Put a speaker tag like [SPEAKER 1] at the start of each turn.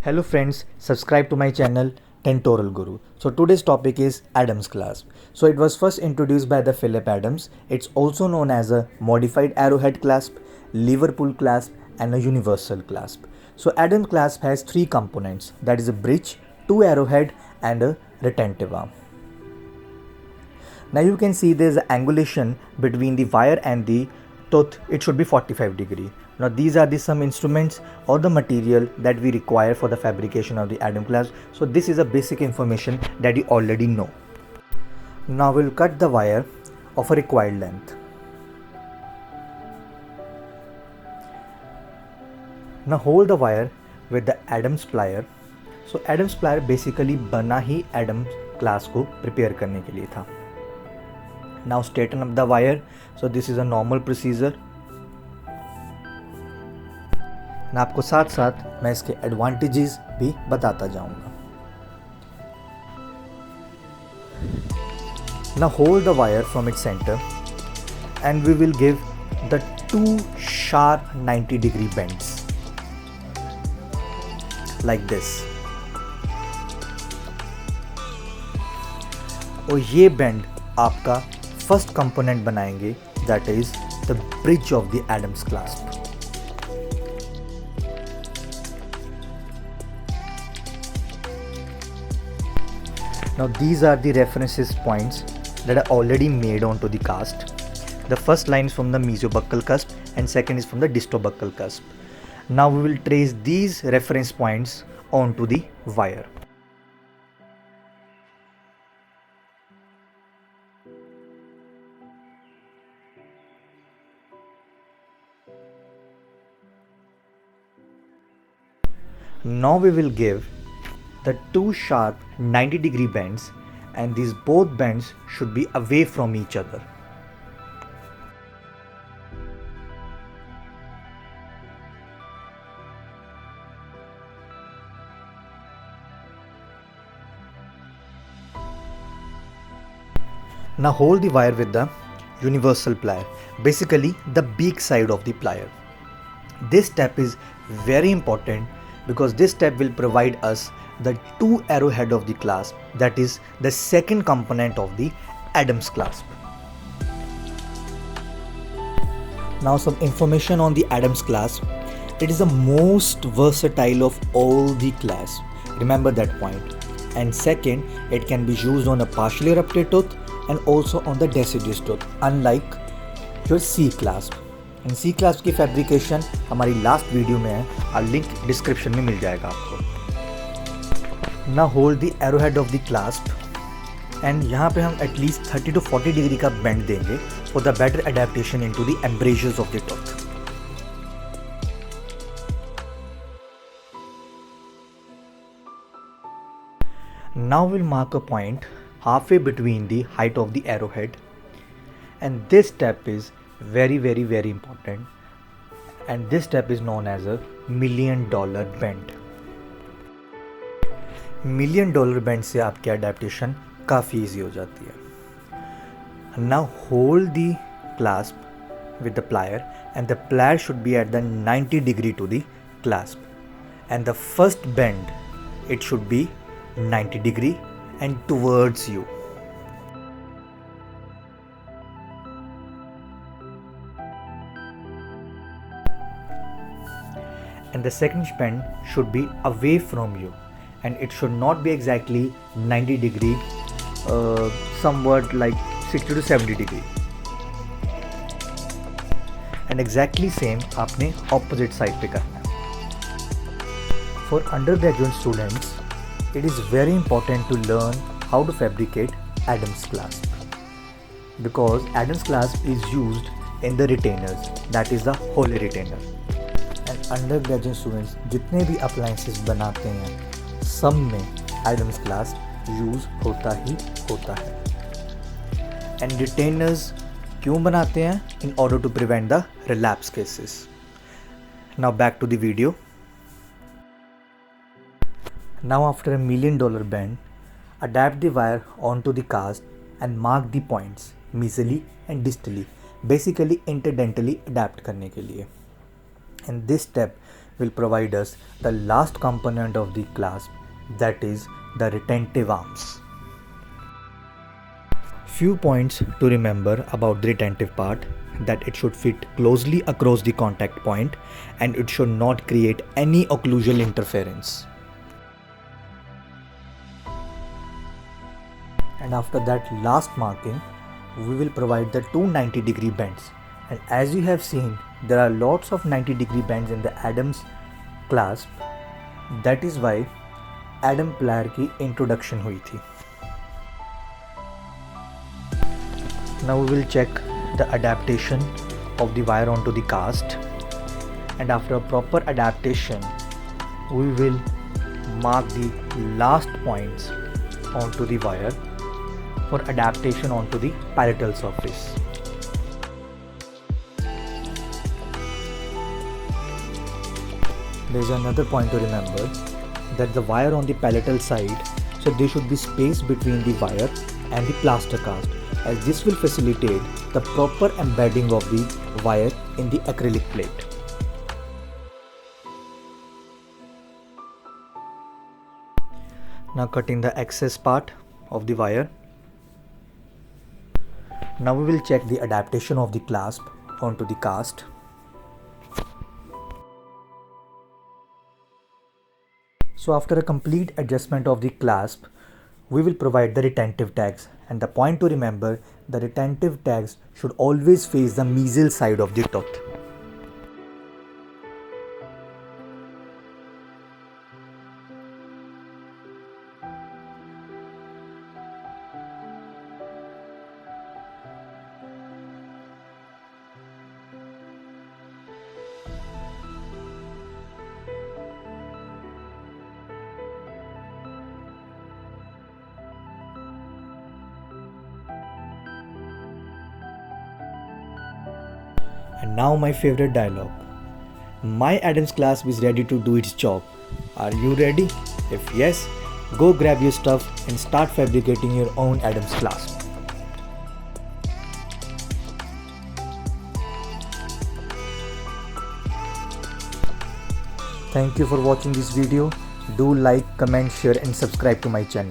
[SPEAKER 1] Hello friends, subscribe to my channel Tentoral Guru. So today's topic is Adams clasp. So it was first introduced by the Philip Adams. It's also known as a modified arrowhead clasp, Liverpool clasp and a universal clasp. So Adams clasp has three components, that is a bridge, two arrowhead and a retentive arm. Now you can see there is an angulation between the wire and the tooth. It should be 45 degree. Now these are the some instruments or the material that we require for the fabrication of the Adams clasp. So this is a basic information that you already know. Now we'll cut the wire of a required length. Now hold the wire with the Adams plier. So Adams plier basically बना ही Adams clasp को prepare करने के लिए था. Now straighten up the wire. So this is a normal procedure. ना आपको साथ साथ मैं इसके एडवांटेजेस भी बताता जाऊंगा. Now hold the wire from its center and we will give the two sharp 90-degree bends like this. और ये bend आपका फर्स्ट कंपोनेंट बनाएंगे, that is the bridge of the Adams clasp. Now these are the references points that are already made onto the cast. The first line is from the mesiobuccal cusp and second is from the distobuccal cusp. Now we will trace these reference points onto the wire. Now we will give the two sharp 90-degree bends, and these both bends should be away from each other. Now hold the wire with the universal plier, basically the beak side of the plier. This step is very important because this step will provide us the two arrowhead of the clasp, that is the second component of the Adams clasp. Now some information on the Adams clasp. It is the most versatile of all the clasps. Remember that point. And second, it can be used on a partially erupted tooth and also on the deciduous tooth, unlike your C clasp. And C clasp की fabrication हमारी last video में है, और link description में मिल जाएगा आपको. Now hold the arrowhead of the clasp and यहाँ पे हम at least 30 to 40 डिग्री का बेंड देंगे for the better adaptation into the embrasures of the tooth. Now we'll mark a point halfway between the height of the arrowhead, and this step is very important, and this step is known as a $1 million bend. $1 million bend से आपकी adaptation काफ़ी easy हो जाती है. Now hold the clasp with the plier, and the plier should be at the 90 degree to the clasp, and the first bend it should be 90 degree and towards you. And the second bend should be away from you, and it should not be exactly 90 degree, somewhat like 60 to 70 degree. And exactly same आपने opposite side पे करना है. For undergraduate students, it is very important to learn how to fabricate Adams clasp, because Adams clasp is used in the retainers, that is the Holy retainer. And undergraduate students जितने भी appliances बनाते हैं सब में Adams clasp use होता ही होता है. And retainers क्यों बनाते हैं? In order to prevent the relapse cases. Now back to the video. Now after $1 million bend, adapt the wire onto the cast and mark the points mesially and distally, basically interdentally adapt करने के लिए. And this step will provide us the last component of the clasp, that is the retentive arms. Few points to remember about the retentive part: that it should fit closely across the contact point and it should not create any occlusal interference. And after that last marking, we will provide the two 90-degree bends. And as you have seen, there are lots of 90-degree bends in the Adams clasp. That is why Adam plier की introduction हुई थी. Now we will check the adaptation of the wire onto the cast, and after a proper adaptation we will mark the last points onto the wire for adaptation onto the palatal surface. There is another point to remember, that the wire on the palatal side, so there should be space between the wire and the plaster cast, as this will facilitate the proper embedding of the wire in the acrylic plate. Now cutting the excess part of the wire. Now we will check the adaptation of the clasp onto the cast. So after a complete adjustment of the clasp, we will provide the retentive tags, and the point to remember, the retentive tags should always face the mesial side of the tooth. And now my favorite dialogue. My Adams clasp is ready to do its job. Are you ready? If yes, go grab your stuff and start fabricating your own Adams clasp. Thank you for watching this video. Do like, comment, share and subscribe to my channel.